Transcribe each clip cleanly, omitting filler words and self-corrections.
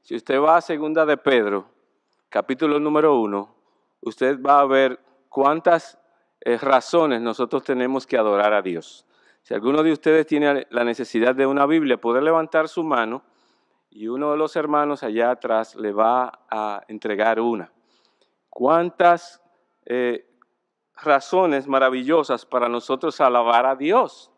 Si usted va a Segunda de Pedro, capítulo número 1, usted va a ver cuántas razones nosotros tenemos que adorar a Dios. Si alguno de ustedes tiene la necesidad de una Biblia, poder levantar su mano y uno de los hermanos allá atrás le va a entregar una. ¿Cuántas razones maravillosas para nosotros alabar a Dios?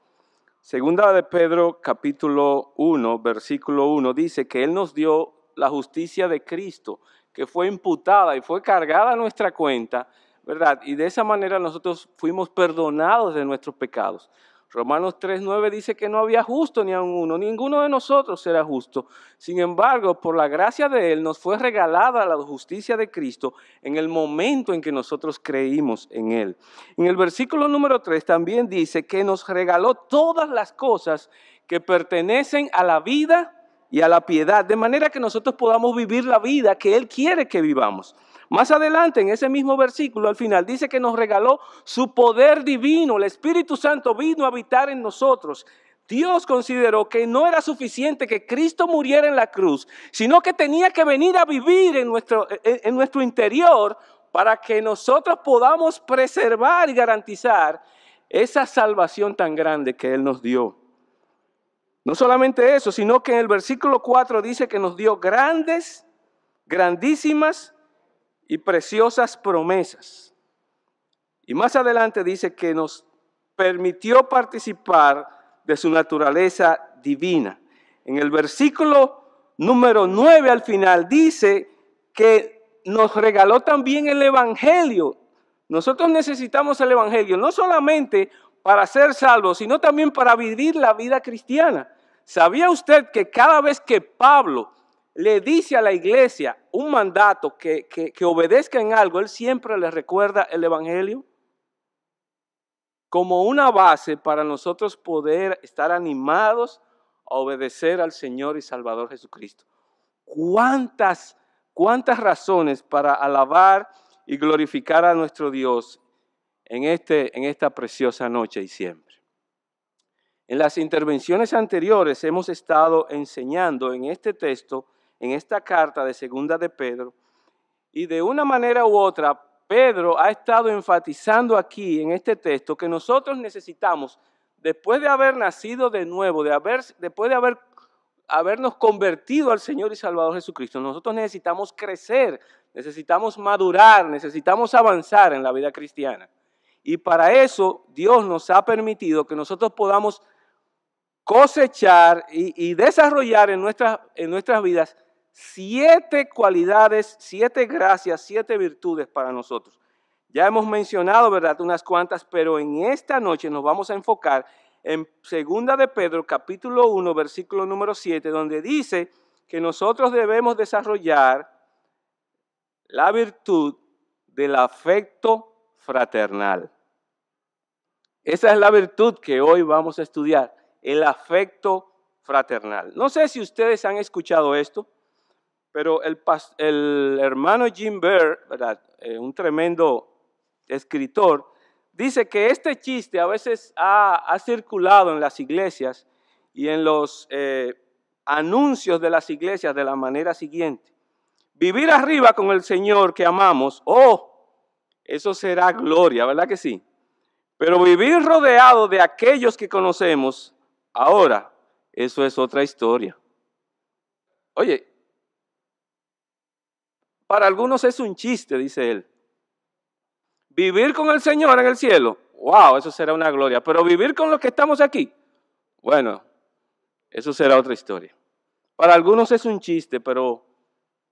Segunda de Pedro, capítulo 1, versículo 1, dice que Él nos dio la justicia de Cristo, que fue imputada y fue cargada a nuestra cuenta, ¿verdad? Y de esa manera nosotros fuimos perdonados de nuestros pecados. Romanos 3:9 dice que no había justo ni aun uno, ninguno de nosotros era justo. Sin embargo, por la gracia de Él nos fue regalada la justicia de Cristo en el momento en que nosotros creímos en Él. En el versículo número 3 también dice que nos regaló todas las cosas que pertenecen a la vida y a la piedad, de manera que nosotros podamos vivir la vida que Él quiere que vivamos. Más adelante, en ese mismo versículo, al final, dice que nos regaló su poder divino. El Espíritu Santo vino a habitar en nosotros. Dios consideró que no era suficiente que Cristo muriera en la cruz, sino que tenía que venir a vivir en nuestro interior para que nosotros podamos preservar y garantizar esa salvación tan grande que Él nos dio. No solamente eso, sino que en el versículo 4 dice que nos dio grandísimas y preciosas promesas. Y más adelante dice que nos permitió participar de su naturaleza divina. En el versículo número 9 al final dice que nos regaló también el Evangelio. Nosotros necesitamos el Evangelio, no solamente para ser salvos, sino también para vivir la vida cristiana. ¿Sabía usted que cada vez que Pablo le dice a la iglesia un mandato que obedezca en algo, él siempre les recuerda el Evangelio? Como una base para nosotros poder estar animados a obedecer al Señor y Salvador Jesucristo. ¿Cuántas razones para alabar y glorificar a nuestro Dios en esta preciosa noche y siempre? En las intervenciones anteriores hemos estado enseñando en este texto, en esta carta de Segunda de Pedro, y de una manera u otra, Pedro ha estado enfatizando aquí en este texto que nosotros necesitamos, después de haber nacido de nuevo, después de habernos convertido al Señor y Salvador Jesucristo, nosotros necesitamos crecer, necesitamos madurar, necesitamos avanzar en la vida cristiana. Y para eso Dios nos ha permitido que nosotros podamos cosechar y desarrollar en nuestras vidas 7 cualidades, 7 gracias, 7 virtudes para nosotros. Ya hemos mencionado, ¿verdad?, unas cuantas, pero en esta noche nos vamos a enfocar en Segunda de Pedro, capítulo 1, versículo número 7, donde dice que nosotros debemos desarrollar la virtud del afecto fraternal. Esa es la virtud que hoy vamos a estudiar, el afecto fraternal. No sé si ustedes han escuchado esto, pero el hermano Jim Baer, ¿verdad?, un tremendo escritor, dice que este chiste a veces ha circulado en las iglesias y en los anuncios de las iglesias de la manera siguiente: vivir arriba con el Señor que amamos, eso será gloria, ¿verdad que sí? Pero vivir rodeado de aquellos que conocemos, ahora, eso es otra historia. Oye, para algunos es un chiste, dice él. Vivir con el Señor en el cielo, wow, eso será una gloria. Pero vivir con los que estamos aquí, bueno, eso será otra historia. Para algunos es un chiste, pero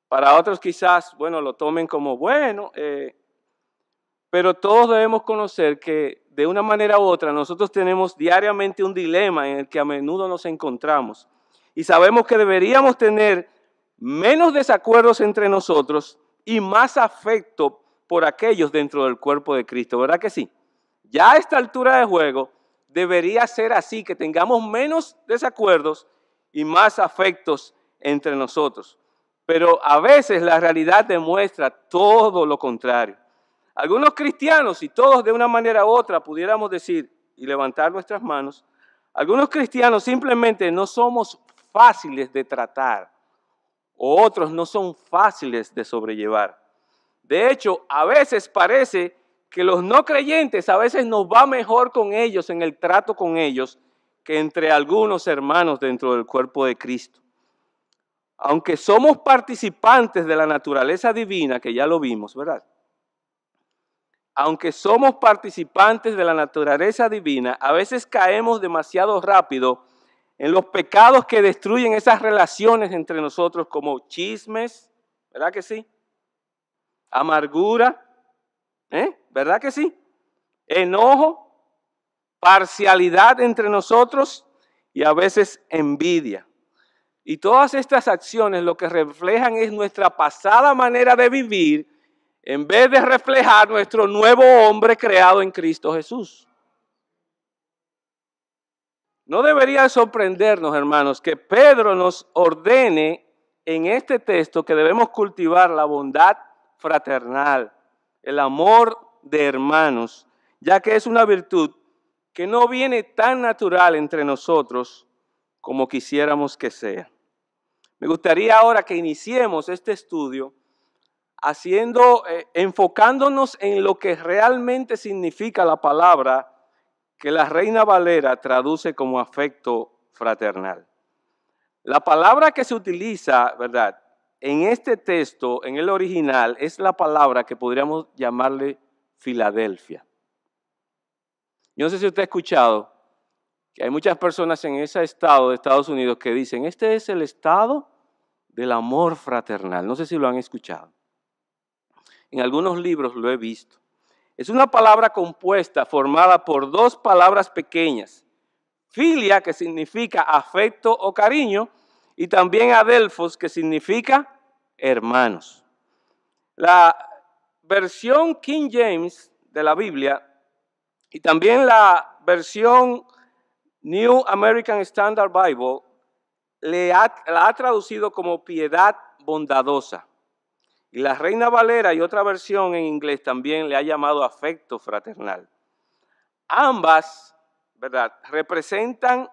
para otros quizás, bueno, lo tomen como bueno. Pero todos debemos conocer que de una manera u otra nosotros tenemos diariamente un dilema en el que a menudo nos encontramos. Y sabemos que deberíamos tener menos desacuerdos entre nosotros y más afecto por aquellos dentro del cuerpo de Cristo, ¿verdad que sí? Ya a esta altura de juego debería ser así, que tengamos menos desacuerdos y más afectos entre nosotros. Pero a veces la realidad demuestra todo lo contrario. Algunos cristianos, y todos de una manera u otra pudiéramos decir y levantar nuestras manos, algunos cristianos simplemente no somos fáciles de tratar o otros no son fáciles de sobrellevar. De hecho, a veces parece que los no creyentes, a veces nos va mejor con ellos, en el trato con ellos, que entre algunos hermanos dentro del cuerpo de Cristo. Aunque somos participantes de la naturaleza divina, que ya lo vimos, ¿verdad? Aunque somos participantes de la naturaleza divina, a veces caemos demasiado rápido en los pecados que destruyen esas relaciones entre nosotros, como chismes, ¿verdad que sí? Amargura, ¿verdad que sí? Enojo, parcialidad entre nosotros y a veces envidia. Y todas estas acciones lo que reflejan es nuestra pasada manera de vivir en vez de reflejar nuestro nuevo hombre creado en Cristo Jesús. No debería sorprendernos, hermanos, que Pedro nos ordene en este texto que debemos cultivar la bondad fraternal, el amor de hermanos, ya que es una virtud que no viene tan natural entre nosotros como quisiéramos que sea. Me gustaría ahora que iniciemos este estudio enfocándonos en lo que realmente significa la palabra que la Reina Valera traduce como afecto fraternal. La palabra que se utiliza, ¿verdad?, en este texto, en el original, es la palabra que podríamos llamarle Filadelfia. Yo no sé si usted ha escuchado que hay muchas personas en ese estado de Estados Unidos que dicen, este es el estado del amor fraternal. No sé si lo han escuchado. En algunos libros lo he visto. Es una palabra compuesta, formada por dos palabras pequeñas. Filia, que significa afecto o cariño, y también adelphos, que significa hermanos. La versión King James de la Biblia y también la versión New American Standard Bible la ha traducido como piedad bondadosa. Y la Reina Valera y otra versión en inglés también le ha llamado afecto fraternal. Ambas, ¿verdad?, representan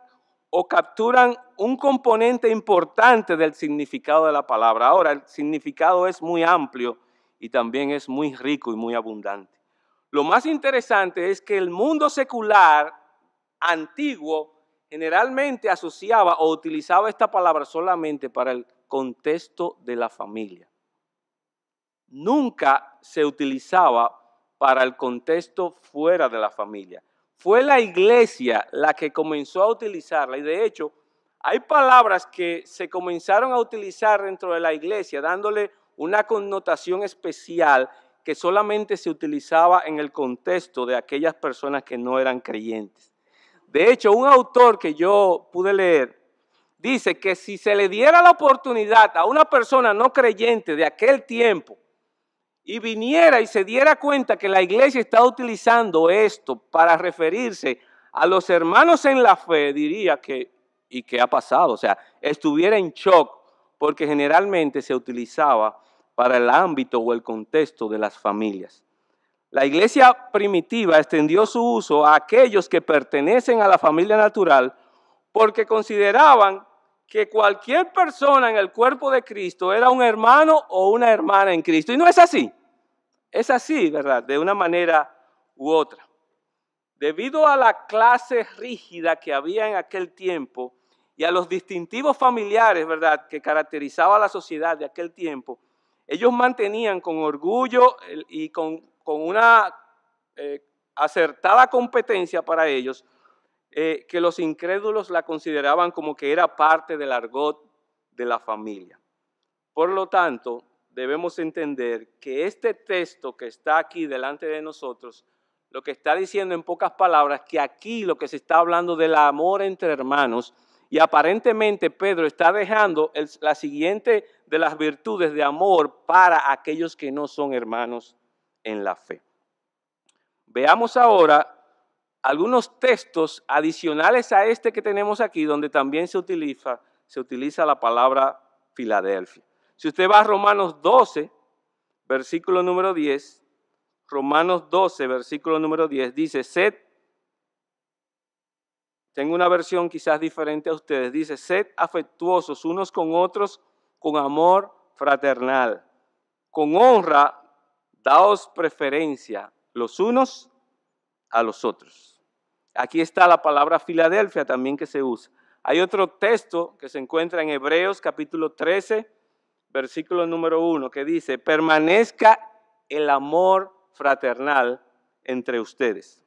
o capturan un componente importante del significado de la palabra. Ahora, el significado es muy amplio y también es muy rico y muy abundante. Lo más interesante es que el mundo secular antiguo generalmente asociaba o utilizaba esta palabra solamente para el contexto de la familia. Nunca se utilizaba para el contexto fuera de la familia. Fue la iglesia la que comenzó a utilizarla y de hecho hay palabras que se comenzaron a utilizar dentro de la iglesia dándole una connotación especial que solamente se utilizaba en el contexto de aquellas personas que no eran creyentes. De hecho, un autor que yo pude leer dice que si se le diera la oportunidad a una persona no creyente de aquel tiempo y viniera y se diera cuenta que la iglesia está utilizando esto para referirse a los hermanos en la fe, diría que, ¿y qué ha pasado? O sea, estuviera en shock porque generalmente se utilizaba para el ámbito o el contexto de las familias. La iglesia primitiva extendió su uso a aquellos que pertenecen a la familia natural porque consideraban que cualquier persona en el cuerpo de Cristo era un hermano o una hermana en Cristo. Y no es así. Es así, ¿verdad? De una manera u otra. Debido a la clase rígida que había en aquel tiempo y a los distintivos familiares, ¿verdad?, que caracterizaba a la sociedad de aquel tiempo, ellos mantenían con orgullo y con una acertada competencia para ellos, que los incrédulos la consideraban como que era parte del argot de la familia. Por lo tanto, debemos entender que este texto que está aquí delante de nosotros, lo que está diciendo en pocas palabras, que aquí lo que se está hablando del amor entre hermanos, y aparentemente Pedro está dejando la siguiente de las virtudes de amor para aquellos que no son hermanos en la fe. Veamos ahora algunos textos adicionales a este que tenemos aquí, donde también se utiliza la palabra Filadelfia. Si usted va a Romanos 12, versículo número 10, Romanos 12, versículo número 10, dice, tengo una versión quizás diferente a ustedes, dice, sed afectuosos unos con otros con amor fraternal. Con honra, daos preferencia los unos a los otros. Aquí está la palabra Filadelfia también que se usa. Hay otro texto que se encuentra en Hebreos capítulo 13, versículo número 1, que dice, permanezca el amor fraternal entre ustedes.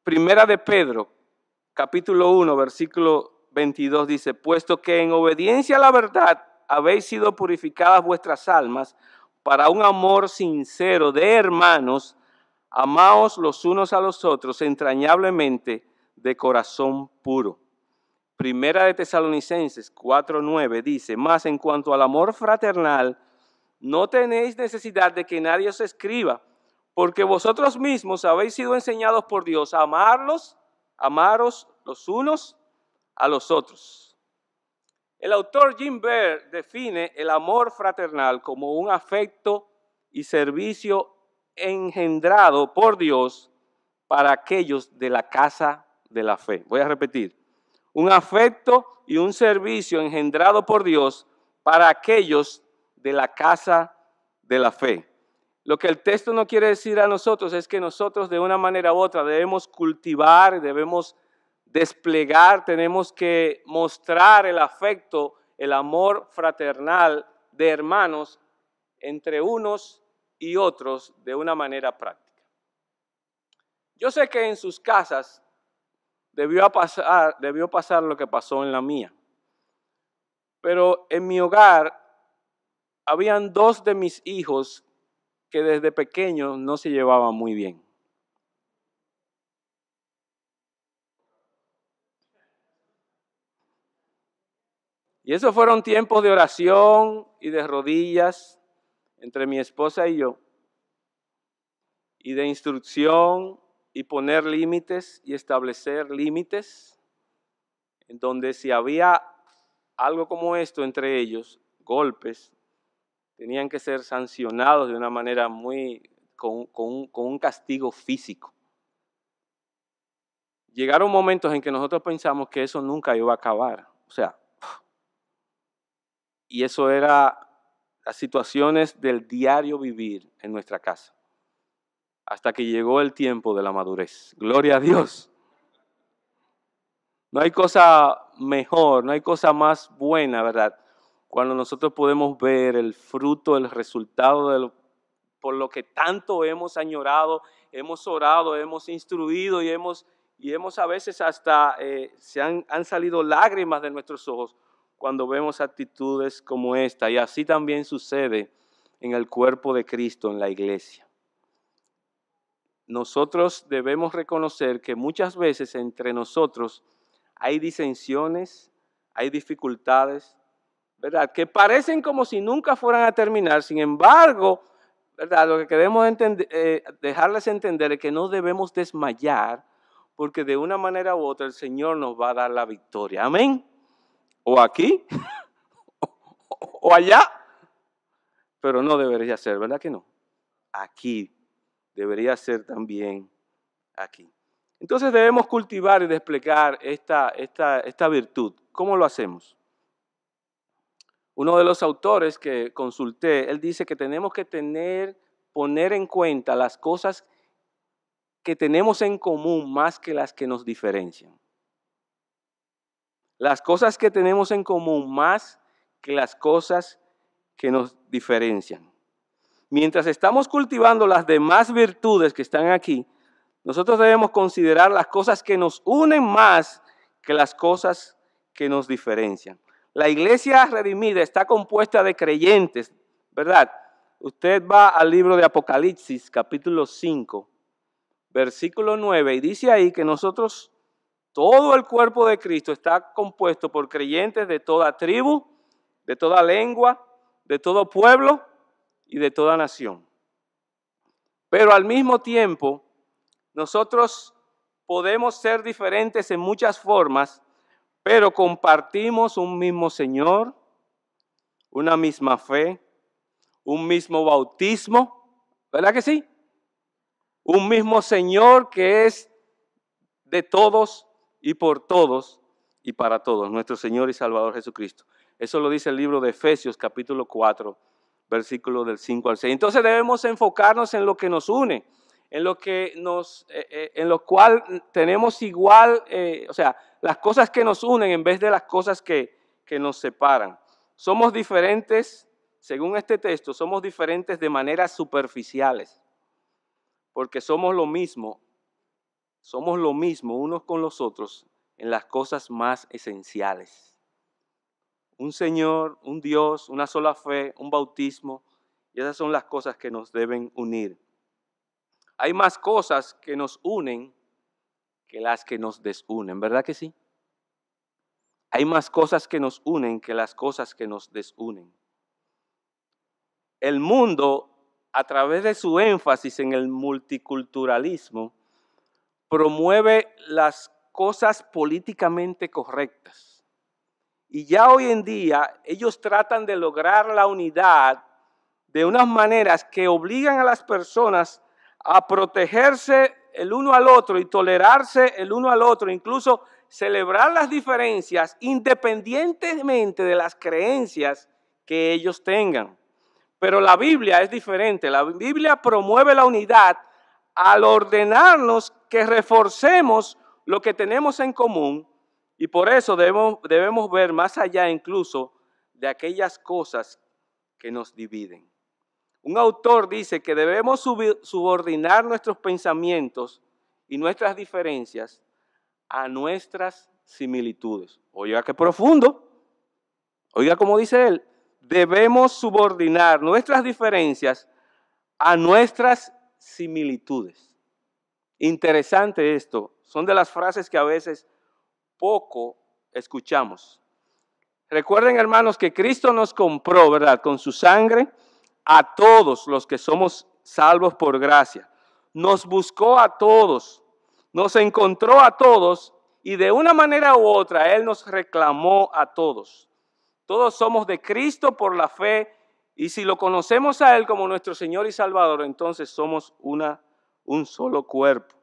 Primera de Pedro, capítulo 1, versículo 22 dice, puesto que en obediencia a la verdad habéis sido purificadas vuestras almas para un amor sincero de hermanos, amaos los unos a los otros entrañablemente de corazón puro. Primera de Tesalonicenses 4:9 dice, mas en cuanto al amor fraternal, no tenéis necesidad de que nadie os escriba, porque vosotros mismos habéis sido enseñados por Dios a amaros los unos a los otros. El autor Jim Baer define el amor fraternal como un afecto y servicio engendrado por Dios para aquellos de la casa de la fe. Voy a repetir. Un afecto y un servicio engendrado por Dios para aquellos de la casa de la fe. Lo que el texto no quiere decir a nosotros es que nosotros de una manera u otra debemos cultivar, debemos desplegar, tenemos que mostrar el afecto, el amor fraternal de hermanos entre unos y otros de una manera práctica. Yo sé que en sus casas debió pasar lo que pasó en la mía, pero en mi hogar habían dos de mis hijos que desde pequeños no se llevaban muy bien. Y esos fueron tiempos de oración y de rodillas entre mi esposa y yo, y de instrucción y poner límites y establecer límites, en donde si había algo como esto entre ellos, golpes, tenían que ser sancionados de una manera con un castigo físico. Llegaron momentos en que nosotros pensamos que eso nunca iba a acabar, y eso era las situaciones del diario vivir en nuestra casa, hasta que llegó el tiempo de la madurez. Gloria a Dios. No hay cosa mejor, no hay cosa más buena, ¿verdad? Cuando nosotros podemos ver el fruto, el resultado por lo que tanto hemos añorado, hemos orado, hemos instruido y hemos a veces hasta han salido lágrimas de nuestros ojos cuando vemos actitudes como esta. Y así también sucede en el cuerpo de Cristo, en la iglesia. Nosotros debemos reconocer que muchas veces entre nosotros hay disensiones, hay dificultades, ¿verdad? Que parecen como si nunca fueran a terminar. Sin embargo, ¿verdad? Lo que queremos dejarles entender es que no debemos desmayar, porque de una manera u otra el Señor nos va a dar la victoria. Amén. O aquí, o allá, pero no debería ser, ¿verdad que no? Aquí, debería ser también aquí. Entonces debemos cultivar y desplegar esta virtud. ¿Cómo lo hacemos? Uno de los autores que consulté, él dice que tenemos que poner en cuenta las cosas que tenemos en común más que las que nos diferencian. Las cosas que tenemos en común más que las cosas que nos diferencian. Mientras estamos cultivando las demás virtudes que están aquí, nosotros debemos considerar las cosas que nos unen más que las cosas que nos diferencian. La iglesia redimida está compuesta de creyentes, ¿verdad? Usted va al libro de Apocalipsis, capítulo 5, versículo 9, y dice ahí que nosotros, todo el cuerpo de Cristo está compuesto por creyentes de toda tribu, de toda lengua, de todo pueblo y de toda nación. Pero al mismo tiempo, nosotros podemos ser diferentes en muchas formas, pero compartimos un mismo Señor, una misma fe, un mismo bautismo, ¿verdad que sí? Un mismo Señor que es de todos y por todos, y para todos, nuestro Señor y Salvador Jesucristo. Eso lo dice el libro de Efesios, capítulo 4, versículos del 5 al 6. Entonces debemos enfocarnos en lo que nos une, en lo que en lo cual tenemos igual, o sea, las cosas que nos unen en vez de las cosas que nos separan. Somos diferentes, según este texto, somos diferentes de maneras superficiales, porque somos lo mismo unos con los otros en las cosas más esenciales. Un Señor, un Dios, una sola fe, un bautismo, y esas son las cosas que nos deben unir. Hay más cosas que nos unen que las que nos desunen, ¿verdad que sí? Hay más cosas que nos unen que las cosas que nos desunen. El mundo, a través de su énfasis en el multiculturalismo, promueve las cosas políticamente correctas. Y ya hoy en día ellos tratan de lograr la unidad de unas maneras que obligan a las personas a protegerse el uno al otro y tolerarse el uno al otro, incluso celebrar las diferencias independientemente de las creencias que ellos tengan. Pero la Biblia es diferente. La Biblia promueve la unidad al ordenarnos que reforcemos lo que tenemos en común, y por eso debemos ver más allá incluso de aquellas cosas que nos dividen. Un autor dice que debemos subordinar nuestros pensamientos y nuestras diferencias a nuestras similitudes. Oiga, qué profundo. Oiga, como dice él, debemos subordinar nuestras diferencias a nuestras similitudes. Interesante esto. Son de las frases que a veces poco escuchamos. Recuerden, hermanos, que Cristo nos compró, ¿verdad?, con su sangre a todos los que somos salvos por gracia. Nos buscó a todos, nos encontró a todos y de una manera u otra Él nos reclamó a todos. Todos somos de Cristo por la fe, y si lo conocemos a Él como nuestro Señor y Salvador, entonces somos un solo cuerpo.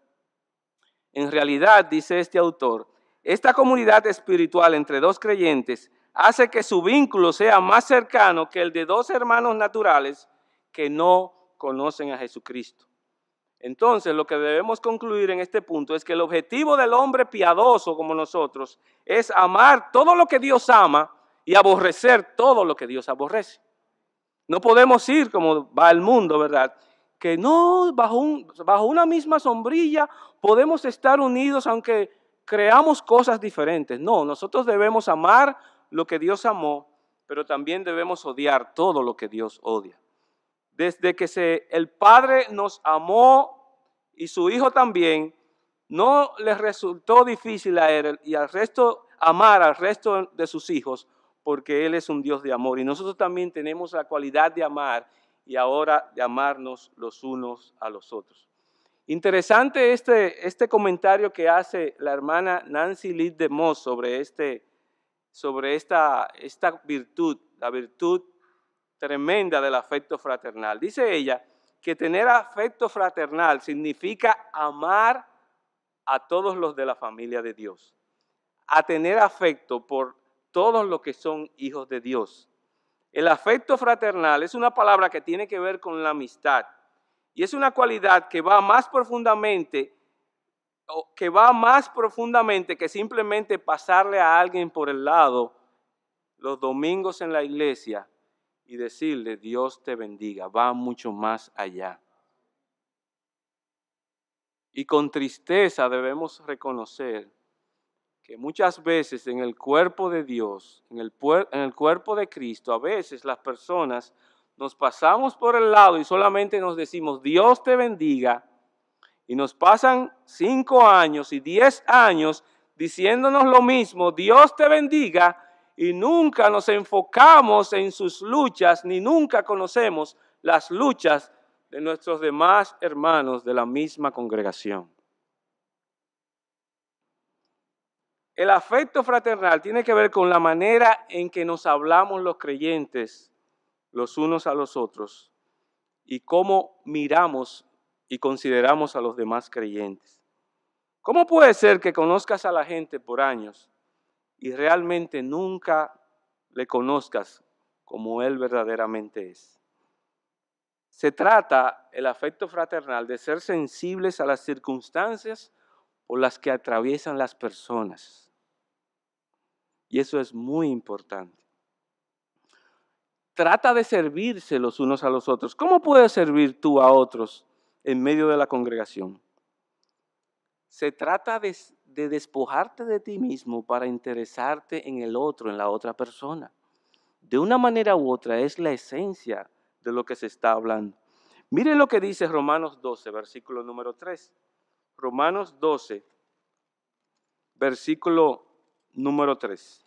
En realidad, dice este autor, esta comunidad espiritual entre dos creyentes hace que su vínculo sea más cercano que el de dos hermanos naturales que no conocen a Jesucristo. Entonces, lo que debemos concluir en este punto es que el objetivo del hombre piadoso como nosotros es amar todo lo que Dios ama y aborrecer todo lo que Dios aborrece. No podemos ir como va el mundo, ¿verdad?, que no, bajo una misma sombrilla podemos estar unidos aunque creamos cosas diferentes. No, nosotros debemos amar lo que Dios amó, pero también debemos odiar todo lo que Dios odia. Desde que el Padre nos amó y su Hijo también, no les resultó difícil a Él y al resto amar al resto de sus hijos, porque Él es un Dios de amor. Y nosotros también tenemos la cualidad de amar, y ahora de amarnos los unos a los otros. Interesante este comentario que hace la hermana Nancy Lee DeMoss sobre esta virtud, la virtud tremenda del afecto fraternal. Dice ella que tener afecto fraternal significa amar a todos los de la familia de Dios, a tener afecto por todos los que son hijos de Dios. El afecto fraternal es una palabra que tiene que ver con la amistad, y es una cualidad que va más profundamente que simplemente pasarle a alguien por el lado los domingos en la iglesia y decirle Dios te bendiga. Va mucho más allá. Y con tristeza debemos reconocer que muchas veces en el cuerpo de Dios, en el cuerpo de Cristo, a veces las personas nos pasamos por el lado y solamente nos decimos Dios te bendiga, y nos pasan 5 años y 10 años diciéndonos lo mismo, Dios te bendiga, y nunca nos enfocamos en sus luchas, ni nunca conocemos las luchas de nuestros demás hermanos de la misma congregación. El afecto fraternal tiene que ver con la manera en que nos hablamos los creyentes los unos a los otros y cómo miramos y consideramos a los demás creyentes. ¿Cómo puede ser que conozcas a la gente por años y realmente nunca le conozcas como Él verdaderamente es. Se trata, el afecto fraternal, de ser sensibles a las circunstancias por las que atraviesan las personas. Y eso es muy importante. Trata de servirse los unos a los otros. ¿Cómo puedes servir tú a otros en medio de la congregación? Se trata de despojarte de ti mismo para interesarte en el otro, en la otra persona. De una manera u otra es la esencia de lo que se está hablando. Miren lo que dice Romanos 12, versículo número 3. Romanos 12, versículo número 3.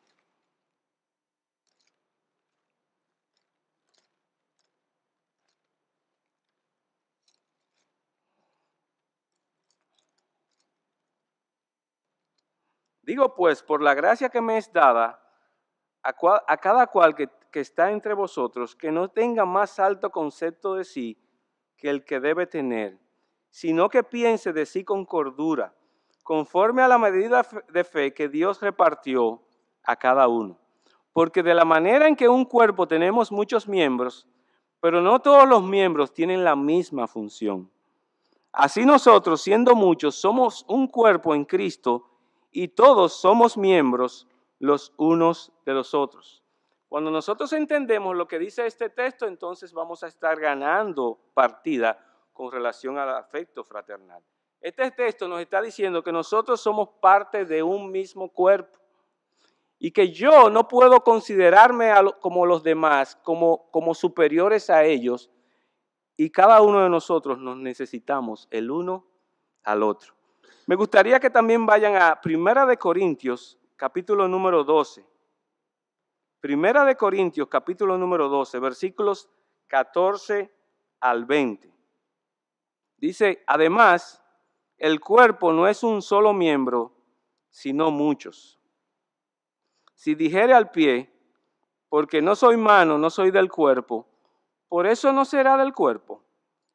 Digo pues, por la gracia que me es dada, a cada cual que está entre vosotros, que no tenga más alto concepto de sí que el que debe tener, sino que piense de sí con cordura, conforme a la medida de fe que Dios repartió a cada uno. Porque de la manera en que un cuerpo tenemos muchos miembros, pero no todos los miembros tienen la misma función. Así nosotros, siendo muchos, somos un cuerpo en Cristo y todos somos miembros los unos de los otros. Cuando nosotros entendemos lo que dice este texto, entonces vamos a estar ganando partida con relación al afecto fraternal. Este texto nos está diciendo que nosotros somos parte de un mismo cuerpo y que yo no puedo considerarme como los demás, como superiores a ellos, y cada uno de nosotros nos necesitamos el uno al otro. Me gustaría que también vayan a Primera de Corintios, capítulo número 12. Primera de Corintios, capítulo número 12, versículos 14 al 20. Dice, además, el cuerpo no es un solo miembro, sino muchos. Si dijere al pie, porque no soy mano, no soy del cuerpo, por eso no será del cuerpo.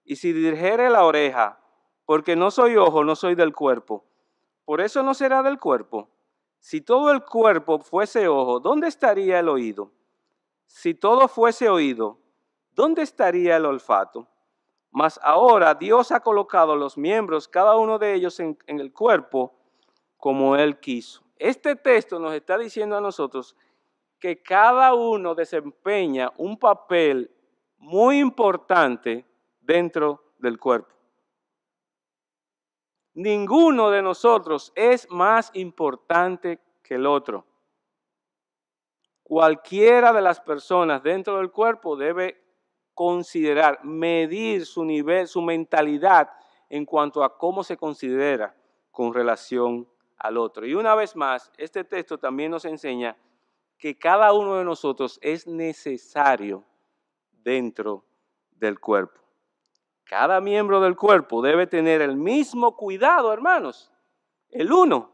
Y si dijere la oreja, porque no soy ojo, no soy del cuerpo, por eso no será del cuerpo. Si todo el cuerpo fuese ojo, ¿dónde estaría el oído? Si todo fuese oído, ¿dónde estaría el olfato? Mas ahora Dios ha colocado los miembros, cada uno de ellos en el cuerpo, como Él quiso. Este texto nos está diciendo a nosotros que cada uno desempeña un papel muy importante dentro del cuerpo. Ninguno de nosotros es más importante que el otro. Cualquiera de las personas dentro del cuerpo debe considerar, medir su nivel, su mentalidad en cuanto a cómo se considera con relación al otro. Y una vez más, este texto también nos enseña que cada uno de nosotros es necesario dentro del cuerpo. Cada miembro del cuerpo debe tener el mismo cuidado, hermanos, el uno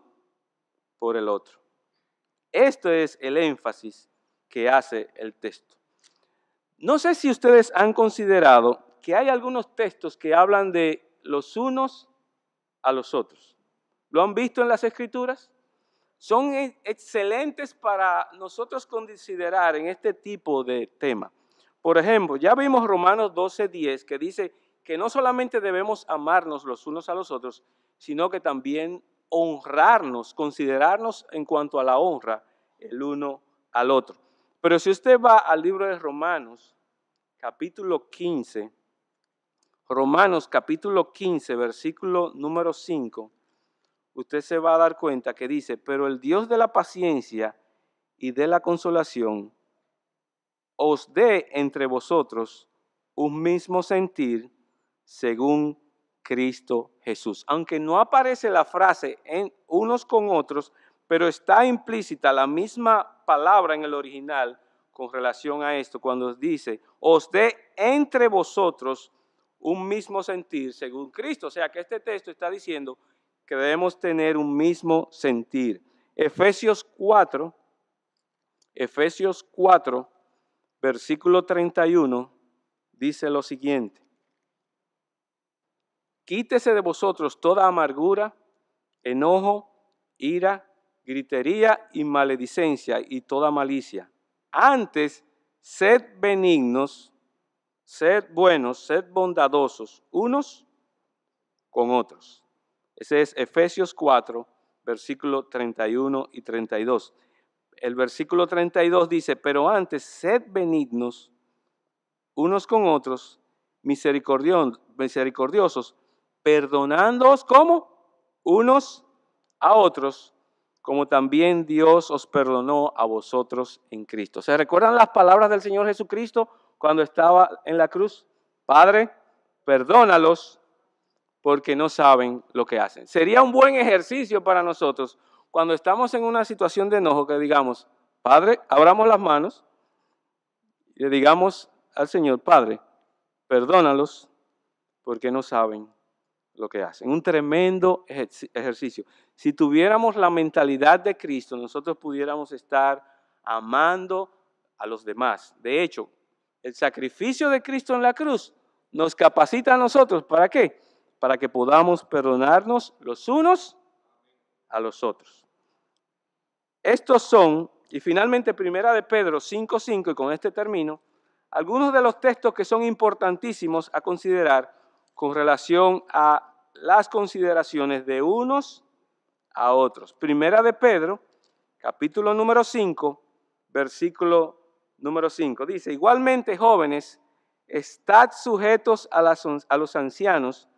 por el otro. Esto es el énfasis que hace el texto. No sé si ustedes han considerado que hay algunos textos que hablan de los unos a los otros. ¿Lo han visto en las Escrituras? Son excelentes para nosotros considerar en este tipo de tema. Por ejemplo, ya vimos Romanos 12:10 que dice que no solamente debemos amarnos los unos a los otros, sino que también honrarnos, considerarnos en cuanto a la honra el uno al otro. Pero si usted va al libro de Romanos, capítulo 15, Romanos capítulo 15, versículo número 5, usted se va a dar cuenta que dice, pero el Dios de la paciencia y de la consolación os dé entre vosotros un mismo sentir según Cristo Jesús. Aunque no aparece la frase en unos con otros, pero está implícita la misma palabra en el original con relación a esto, cuando dice, os dé entre vosotros un mismo sentir según Cristo. O sea que este texto está diciendo que debemos tener un mismo sentir. Efesios 4, versículo 31, dice lo siguiente. Quítese de vosotros toda amargura, enojo, ira, gritería y maledicencia y toda malicia. Antes, sed benignos, sed buenos, sed bondadosos unos con otros. Ese es Efesios 4, versículos 31 y 32. El versículo 32 dice, pero antes, sed benignos unos con otros, misericordiosos, perdonándoos como unos a otros, como también Dios os perdonó a vosotros en Cristo. ¿Se recuerdan las palabras del Señor Jesucristo cuando estaba en la cruz? Padre, perdónalos porque no saben lo que hacen. Sería un buen ejercicio para nosotros cuando estamos en una situación de enojo que digamos, Padre, abramos las manos y le digamos al Señor, Padre, perdónalos porque no saben lo que hacen. Un tremendo ejercicio. Si tuviéramos la mentalidad de Cristo, nosotros pudiéramos estar amando a los demás. De hecho, el sacrificio de Cristo en la cruz nos capacita a nosotros. ¿Para qué? Para que podamos perdonarnos los unos a los otros. Estos son, y finalmente Primera de Pedro 5:5, y con este termino, algunos de los textos que son importantísimos a considerar con relación a las consideraciones de unos a otros. Primera de Pedro, capítulo número 5, versículo número 5. Dice, igualmente jóvenes, estad sujetos a los ancianos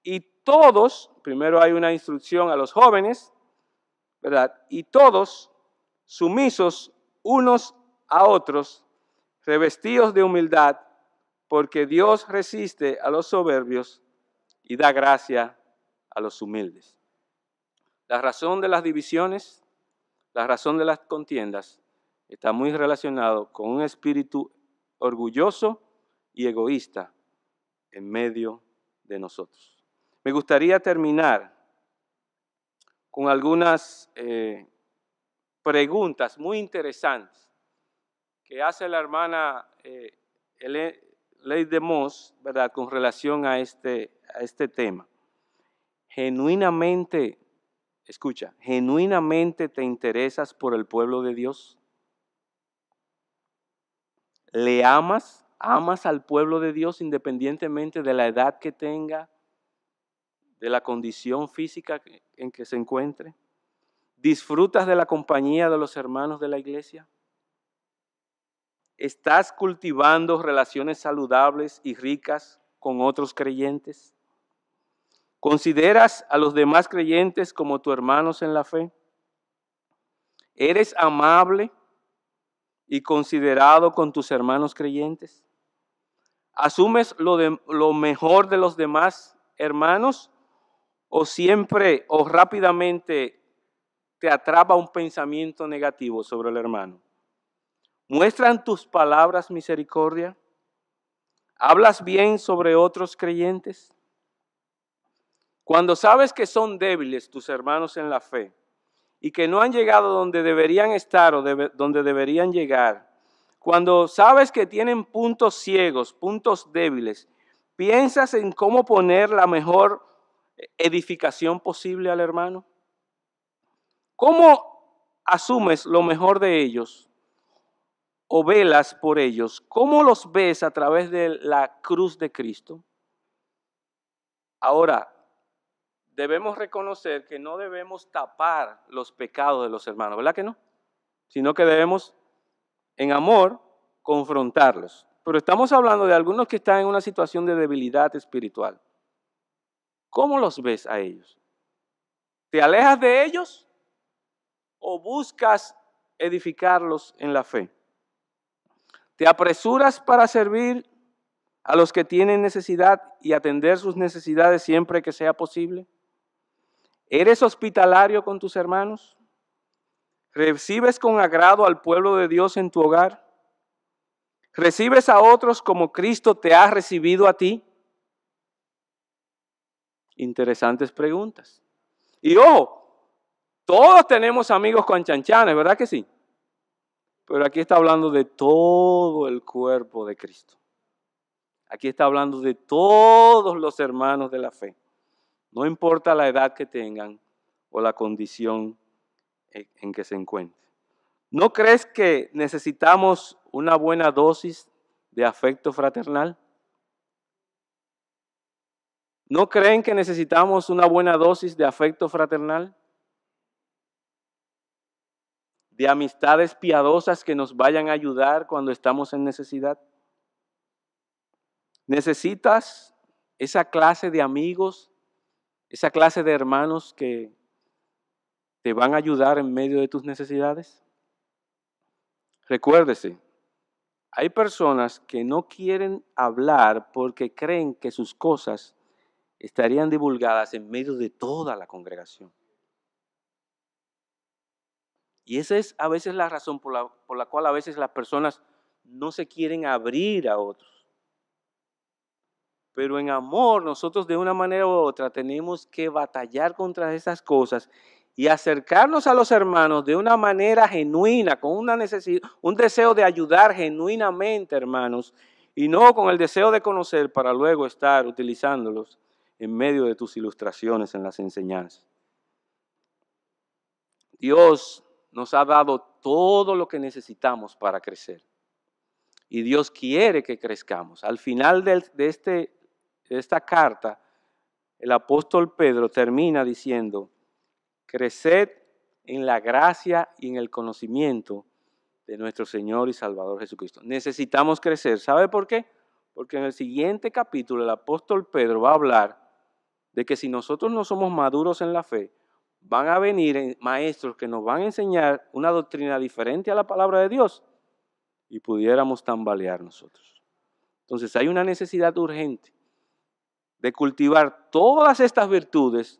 y todos, primero hay una instrucción a los jóvenes, ¿verdad? Y todos sumisos unos a otros, revestidos de humildad, porque Dios resiste a los soberbios y da gracia a los humildes. La razón de las divisiones, la razón de las contiendas, está muy relacionado con un espíritu orgulloso y egoísta en medio de nosotros. Me gustaría terminar con algunas preguntas muy interesantes que hace la hermana Ley de Moss, ¿verdad?, con relación a este tema. Genuinamente, escucha, ¿genuinamente te interesas por el pueblo de Dios? ¿Le amas? ¿Amas al pueblo de Dios independientemente de la edad que tenga, de la condición física en que se encuentre? ¿Disfrutas de la compañía de los hermanos de la iglesia? ¿Estás cultivando relaciones saludables y ricas con otros creyentes? ¿Consideras a los demás creyentes como tus hermanos en la fe? ¿Eres amable y considerado con tus hermanos creyentes? ¿Asumes lo mejor de los demás hermanos o siempre o rápidamente te atrapa un pensamiento negativo sobre el hermano? ¿Muestran tus palabras misericordia? ¿Hablas bien sobre otros creyentes? Cuando sabes que son débiles tus hermanos en la fe y que no han llegado donde deberían estar o donde deberían llegar, cuando sabes que tienen puntos ciegos, puntos débiles, ¿piensas en cómo poner la mejor edificación posible al hermano? ¿Cómo asumes lo mejor de ellos o velas por ellos? ¿Cómo los ves a través de la cruz de Cristo? Ahora, debemos reconocer que no debemos tapar los pecados de los hermanos, ¿verdad que no? Sino que debemos, en amor, confrontarlos. Pero estamos hablando de algunos que están en una situación de debilidad espiritual. ¿Cómo los ves a ellos? ¿Te alejas de ellos o buscas edificarlos en la fe? ¿Te apresuras para servir a los que tienen necesidad y atender sus necesidades siempre que sea posible? ¿Eres hospitalario con tus hermanos? ¿Recibes con agrado al pueblo de Dios en tu hogar? ¿Recibes a otros como Cristo te ha recibido a ti? Interesantes preguntas. Y ojo, todos tenemos amigos conchanchanes, ¿verdad que sí? Pero aquí está hablando de todo el cuerpo de Cristo. Aquí está hablando de todos los hermanos de la fe. No importa la edad que tengan o la condición en que se encuentre. ¿No crees que necesitamos una buena dosis de afecto fraternal? ¿No creen que necesitamos una buena dosis de afecto fraternal? ¿De amistades piadosas que nos vayan a ayudar cuando estamos en necesidad? ¿Necesitas esa clase de amigos, esa clase de hermanos que te van a ayudar en medio de tus necesidades? Recuérdese, hay personas que no quieren hablar porque creen que sus cosas estarían divulgadas en medio de toda la congregación. Y esa es a veces la razón por la cual a veces las personas no se quieren abrir a otros. Pero en amor nosotros de una manera u otra tenemos que batallar contra esas cosas y acercarnos a los hermanos de una manera genuina, con una necesidad, un deseo de ayudar genuinamente, hermanos, y no con el deseo de conocer para luego estar utilizándolos en medio de tus ilustraciones en las enseñanzas. Dios nos ha dado todo lo que necesitamos para crecer. Y Dios quiere que crezcamos. Al final de esta carta, el apóstol Pedro termina diciendo, creced en la gracia y en el conocimiento de nuestro Señor y Salvador Jesucristo. Necesitamos crecer. ¿Sabe por qué? Porque en el siguiente capítulo el apóstol Pedro va a hablar de que si nosotros no somos maduros en la fe, van a venir maestros que nos van a enseñar una doctrina diferente a la palabra de Dios y pudiéramos tambalear nosotros. Entonces hay una necesidad urgente de cultivar todas estas virtudes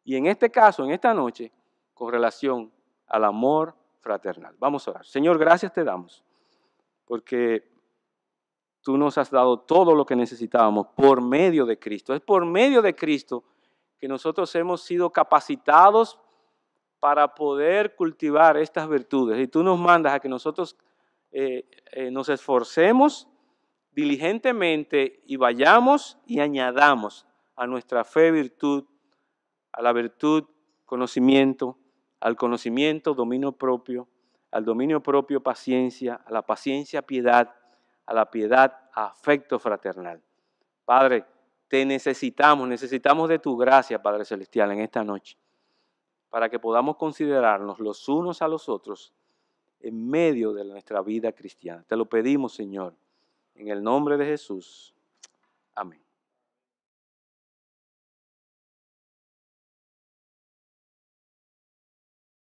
y en este caso, en esta noche, con relación al amor fraternal. Vamos a orar. Señor, gracias te damos porque tú nos has dado todo lo que necesitábamos por medio de Cristo. Es por medio de Cristo que nosotros hemos sido capacitados para poder cultivar estas virtudes. Y tú nos mandas a que nosotros nos esforcemos diligentemente y vayamos y añadamos a nuestra fe virtud, a la virtud conocimiento, al conocimiento dominio propio, al dominio propio paciencia, a la paciencia piedad, a la piedad afecto fraternal. Padre, te necesitamos de tu gracia, Padre Celestial, en esta noche, para que podamos considerarnos los unos a los otros en medio de nuestra vida cristiana. Te lo pedimos, Señor, en el nombre de Jesús. Amén.